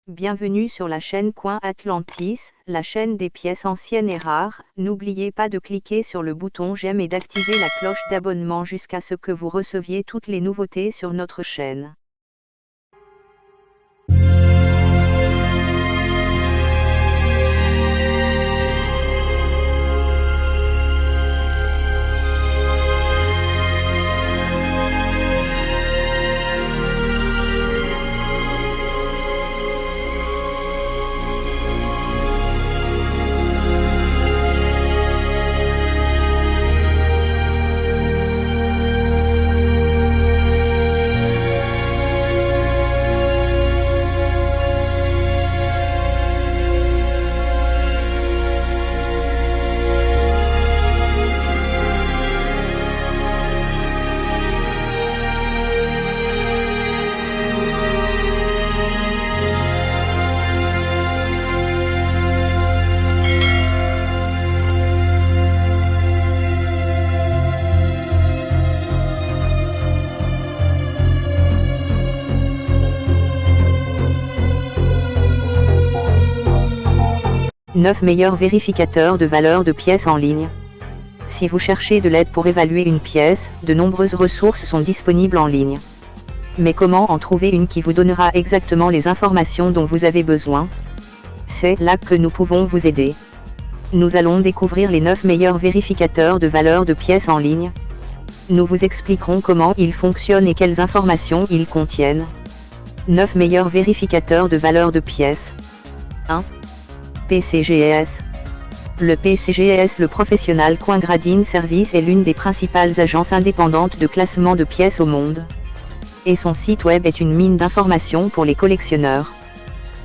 Bienvenue sur la chaîne Coin Atlantis, la chaîne des pièces anciennes et rares. N'oubliez pas de cliquer sur le bouton j'aime et d'activer la cloche d'abonnement jusqu'à ce que vous receviez toutes les nouveautés sur notre chaîne. Neuf meilleurs vérificateurs de valeur de pièces en ligne. Si vous cherchez de l'aide pour évaluer une pièce, de nombreuses ressources sont disponibles en ligne. Mais comment en trouver une qui vous donnera exactement les informations dont vous avez besoin? C'est là que nous pouvons vous aider. Nous allons découvrir les 9 meilleurs vérificateurs de valeur de pièces en ligne. Nous vous expliquerons comment ils fonctionnent et quelles informations ils contiennent. 9 meilleurs vérificateurs de valeur de pièces. 1. PCGS. Le PCGS, le Professional Coin Grading Service, est l'une des principales agences indépendantes de classement de pièces au monde. Et son site web est une mine d'informations pour les collectionneurs.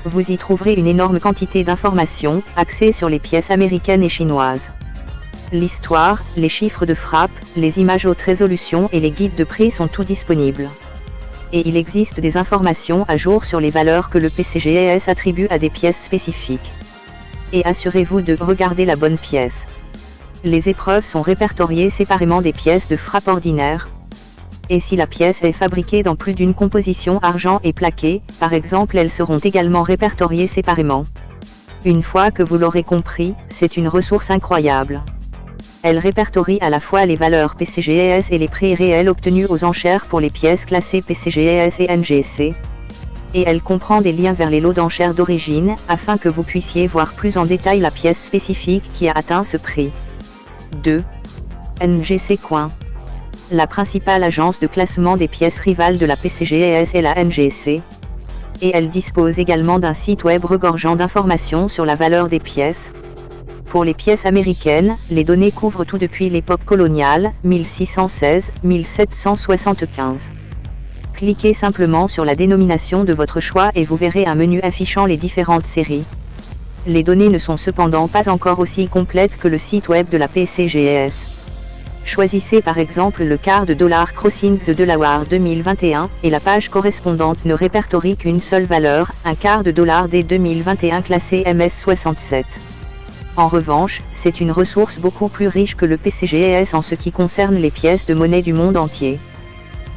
Vous y trouverez une énorme quantité d'informations, axées sur les pièces américaines et chinoises. L'histoire, les chiffres de frappe, les images haute résolution et les guides de prix sont tout disponibles. Et il existe des informations à jour sur les valeurs que le PCGS attribue à des pièces spécifiques. Et assurez-vous de regarder la bonne pièce. Les épreuves sont répertoriées séparément des pièces de frappe ordinaires. Et si la pièce est fabriquée dans plus d'une composition argent et plaqué, par exemple, elles seront également répertoriées séparément. Une fois que vous l'aurez compris, c'est une ressource incroyable. Elle répertorie à la fois les valeurs PCGS et les prix réels obtenus aux enchères pour les pièces classées PCGS et NGC. Et elle comprend des liens vers les lots d'enchères d'origine, afin que vous puissiez voir plus en détail la pièce spécifique qui a atteint ce prix. 2. NGC Coin. La principale agence de classement des pièces rivales de la PCGS est la NGC. Et elle dispose également d'un site web regorgeant d'informations sur la valeur des pièces. Pour les pièces américaines, les données couvrent tout depuis l'époque coloniale, 1616-1775. Cliquez simplement sur la dénomination de votre choix et vous verrez un menu affichant les différentes séries. Les données ne sont cependant pas encore aussi complètes que le site web de la PCGS. Choisissez par exemple le quart de dollar Crossing the Delaware 2021, et la page correspondante ne répertorie qu'une seule valeur, un quart de dollar D 2021 classé MS67. En revanche, c'est une ressource beaucoup plus riche que le PCGS en ce qui concerne les pièces de monnaie du monde entier.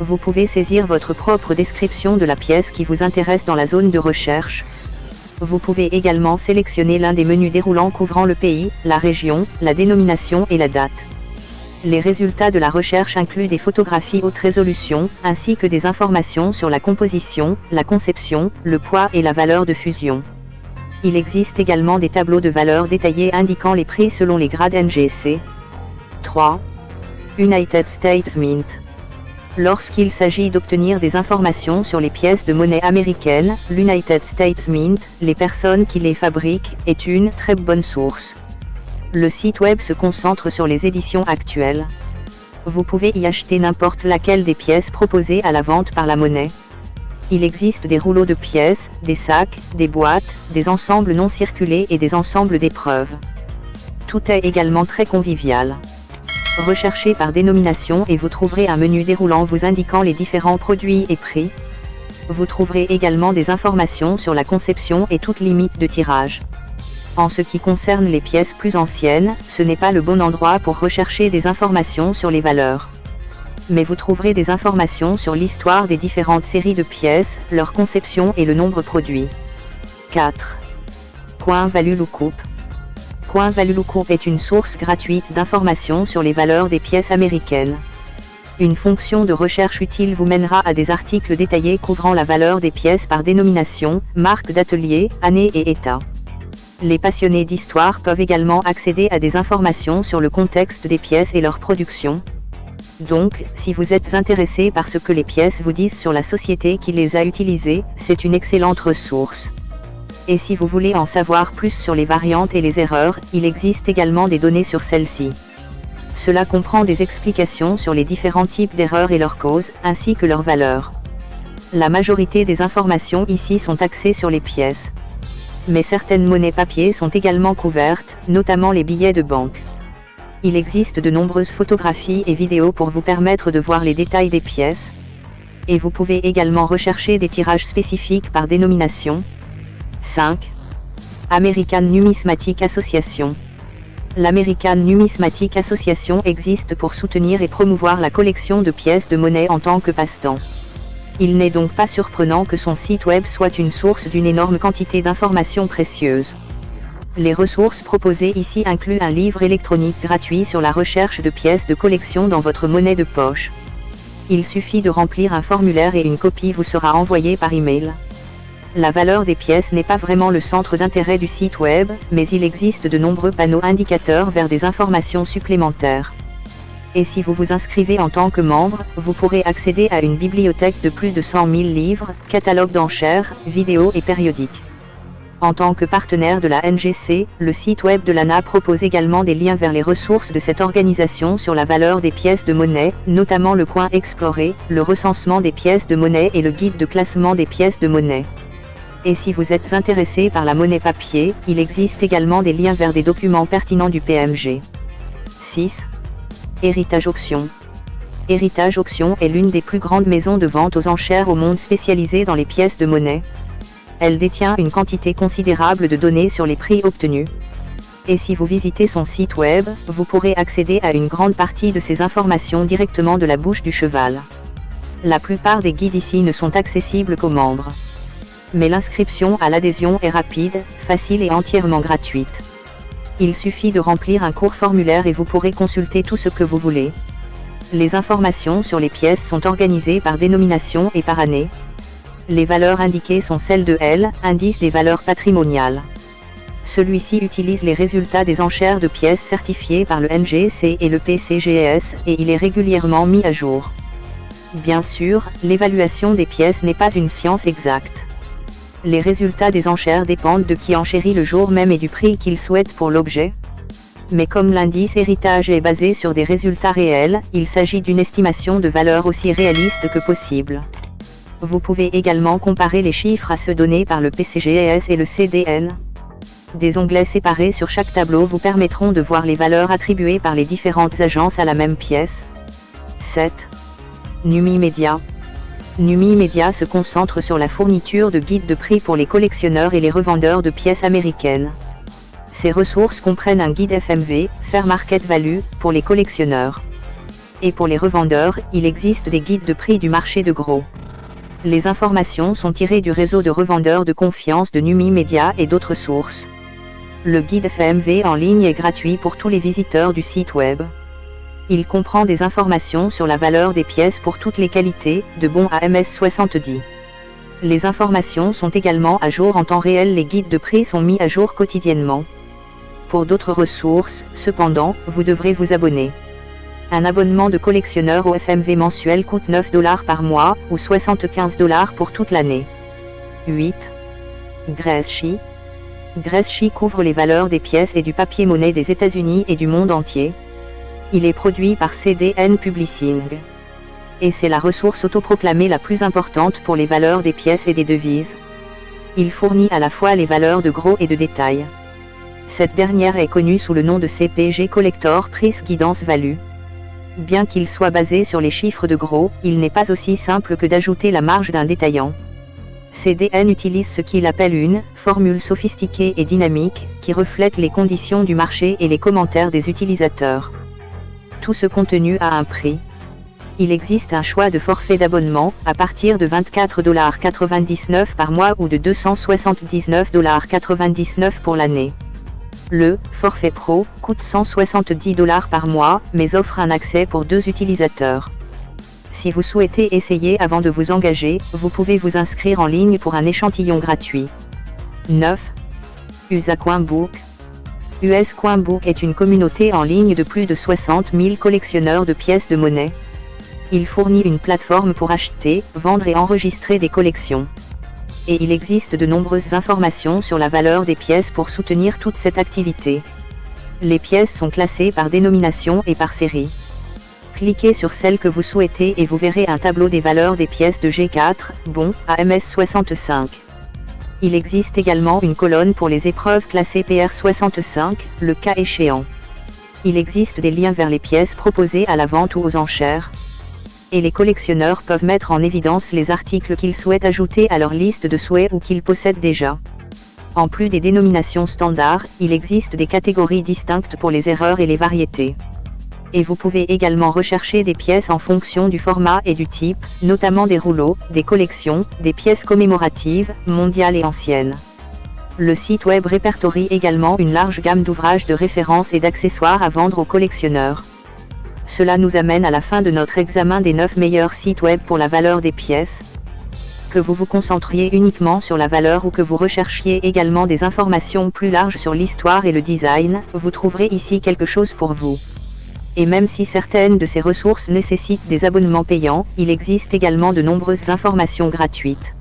Vous pouvez saisir votre propre description de la pièce qui vous intéresse dans la zone de recherche. Vous pouvez également sélectionner l'un des menus déroulants couvrant le pays, la région, la dénomination et la date. Les résultats de la recherche incluent des photographies haute résolution, ainsi que des informations sur la composition, la conception, le poids et la valeur de fusion. Il existe également des tableaux de valeurs détaillés indiquant les prix selon les grades NGC. 3. United States Mint. Lorsqu'il s'agit d'obtenir des informations sur les pièces de monnaie américaine, l'United States Mint, les personnes qui les fabriquent, est une très bonne source. Le site web se concentre sur les éditions actuelles. Vous pouvez y acheter n'importe laquelle des pièces proposées à la vente par la monnaie. Il existe des rouleaux de pièces, des sacs, des boîtes, des ensembles non circulés et des ensembles d'épreuves. Tout est également très convivial. Recherchez par dénomination et vous trouverez un menu déroulant vous indiquant les différents produits et prix. Vous trouverez également des informations sur la conception et toute limite de tirage. En ce qui concerne les pièces plus anciennes, ce n'est pas le bon endroit pour rechercher des informations sur les valeurs. Mais vous trouverez des informations sur l'histoire des différentes séries de pièces, leur conception et le nombre produit. 4. CoinValueLookup. CoinValueLookup est une source gratuite d'informations sur les valeurs des pièces américaines. Une fonction de recherche utile vous mènera à des articles détaillés couvrant la valeur des pièces par dénomination, marque d'atelier, année et état. Les passionnés d'histoire peuvent également accéder à des informations sur le contexte des pièces et leur production. Donc, si vous êtes intéressé par ce que les pièces vous disent sur la société qui les a utilisées, c'est une excellente ressource. Et si vous voulez en savoir plus sur les variantes et les erreurs, il existe également des données sur celles-ci. Cela comprend des explications sur les différents types d'erreurs et leurs causes, ainsi que leurs valeurs. La majorité des informations ici sont axées sur les pièces. Mais certaines monnaies papier sont également couvertes, notamment les billets de banque. Il existe de nombreuses photographies et vidéos pour vous permettre de voir les détails des pièces. Et vous pouvez également rechercher des tirages spécifiques par dénomination. 5. American Numismatic Association. L'American Numismatic Association existe pour soutenir et promouvoir la collection de pièces de monnaie en tant que passe-temps. Il n'est donc pas surprenant que son site web soit une source d'une énorme quantité d'informations précieuses. Les ressources proposées ici incluent un livre électronique gratuit sur la recherche de pièces de collection dans votre monnaie de poche. Il suffit de remplir un formulaire et une copie vous sera envoyée par email. La valeur des pièces n'est pas vraiment le centre d'intérêt du site web, mais il existe de nombreux panneaux indicateurs vers des informations supplémentaires. Et si vous vous inscrivez en tant que membre, vous pourrez accéder à une bibliothèque de plus de 100 000 livres, catalogues d'enchères, vidéos et périodiques. En tant que partenaire de la NGC, le site web de l'ANA propose également des liens vers les ressources de cette organisation sur la valeur des pièces de monnaie, notamment le coin Explorer, le recensement des pièces de monnaie et le guide de classement des pièces de monnaie. Et si vous êtes intéressé par la monnaie papier, il existe également des liens vers des documents pertinents du PMG. 6. Héritage Auction. Héritage Auction est l'une des plus grandes maisons de vente aux enchères au monde spécialisée dans les pièces de monnaie. Elle détient une quantité considérable de données sur les prix obtenus. Et si vous visitez son site web, vous pourrez accéder à une grande partie de ces informations directement de la bouche du cheval. La plupart des guides ici ne sont accessibles qu'aux membres. Mais l'inscription à l'adhésion est rapide, facile et entièrement gratuite. Il suffit de remplir un court formulaire et vous pourrez consulter tout ce que vous voulez. Les informations sur les pièces sont organisées par dénomination et par année. Les valeurs indiquées sont celles de L, indice des valeurs patrimoniales. Celui-ci utilise les résultats des enchères de pièces certifiées par le NGC et le PCGS, et il est régulièrement mis à jour. Bien sûr, l'évaluation des pièces n'est pas une science exacte. Les résultats des enchères dépendent de qui enchérit le jour même et du prix qu'il souhaite pour l'objet. Mais comme l'indice héritage est basé sur des résultats réels, il s'agit d'une estimation de valeur aussi réaliste que possible. Vous pouvez également comparer les chiffres à ceux donnés par le PCGS et le CDN. Des onglets séparés sur chaque tableau vous permettront de voir les valeurs attribuées par les différentes agences à la même pièce. 7. Numimedia. Numimedia se concentre sur la fourniture de guides de prix pour les collectionneurs et les revendeurs de pièces américaines. Ces ressources comprennent un guide FMV, Fair Market Value, pour les collectionneurs. Et pour les revendeurs, il existe des guides de prix du marché de gros. Les informations sont tirées du réseau de revendeurs de confiance de Numimedia et d'autres sources. Le guide FMV en ligne est gratuit pour tous les visiteurs du site web. Il comprend des informations sur la valeur des pièces pour toutes les qualités, de bon à MS70. Les informations sont également à jour en temps réel, les guides de prix sont mis à jour quotidiennement. Pour d'autres ressources, cependant, vous devrez vous abonner. Un abonnement de collectionneur au FMV mensuel coûte 9 $ par mois, ou 75 $ pour toute l'année. 8. Gretzky. Gretzky couvre les valeurs des pièces et du papier-monnaie des États-Unis et du monde entier. Il est produit par CDN Publishing. Et c'est la ressource autoproclamée la plus importante pour les valeurs des pièces et des devises. Il fournit à la fois les valeurs de gros et de détail. Cette dernière est connue sous le nom de CPG Collector Price Guidance Value. Bien qu'il soit basé sur les chiffres de gros, il n'est pas aussi simple que d'ajouter la marge d'un détaillant. CDN utilise ce qu'il appelle une formule sophistiquée et dynamique, qui reflète les conditions du marché et les commentaires des utilisateurs. Tout ce contenu a un prix. Il existe un choix de forfait d'abonnement, à partir de 24,99$ par mois ou de 279,99$ pour l'année. Le forfait Pro coûte 170$ par mois, mais offre un accès pour 2 utilisateurs. Si vous souhaitez essayer avant de vous engager, vous pouvez vous inscrire en ligne pour un échantillon gratuit. 9. USA Coinbook. US Coinbook est une communauté en ligne de plus de 60 000 collectionneurs de pièces de monnaie. Il fournit une plateforme pour acheter, vendre et enregistrer des collections. Et il existe de nombreuses informations sur la valeur des pièces pour soutenir toute cette activité. Les pièces sont classées par dénomination et par série. Cliquez sur celle que vous souhaitez et vous verrez un tableau des valeurs des pièces de G4, bon, à MS65. Il existe également une colonne pour les épreuves classées PR65, le cas échéant. Il existe des liens vers les pièces proposées à la vente ou aux enchères. Et les collectionneurs peuvent mettre en évidence les articles qu'ils souhaitent ajouter à leur liste de souhaits ou qu'ils possèdent déjà. En plus des dénominations standards, il existe des catégories distinctes pour les erreurs et les variétés. Et vous pouvez également rechercher des pièces en fonction du format et du type, notamment des rouleaux, des collections, des pièces commémoratives, mondiales et anciennes. Le site web répertorie également une large gamme d'ouvrages de référence et d'accessoires à vendre aux collectionneurs. Cela nous amène à la fin de notre examen des 9 meilleurs sites web pour la valeur des pièces. Que vous vous concentriez uniquement sur la valeur ou que vous recherchiez également des informations plus larges sur l'histoire et le design, vous trouverez ici quelque chose pour vous. Et même si certaines de ces ressources nécessitent des abonnements payants, il existe également de nombreuses informations gratuites.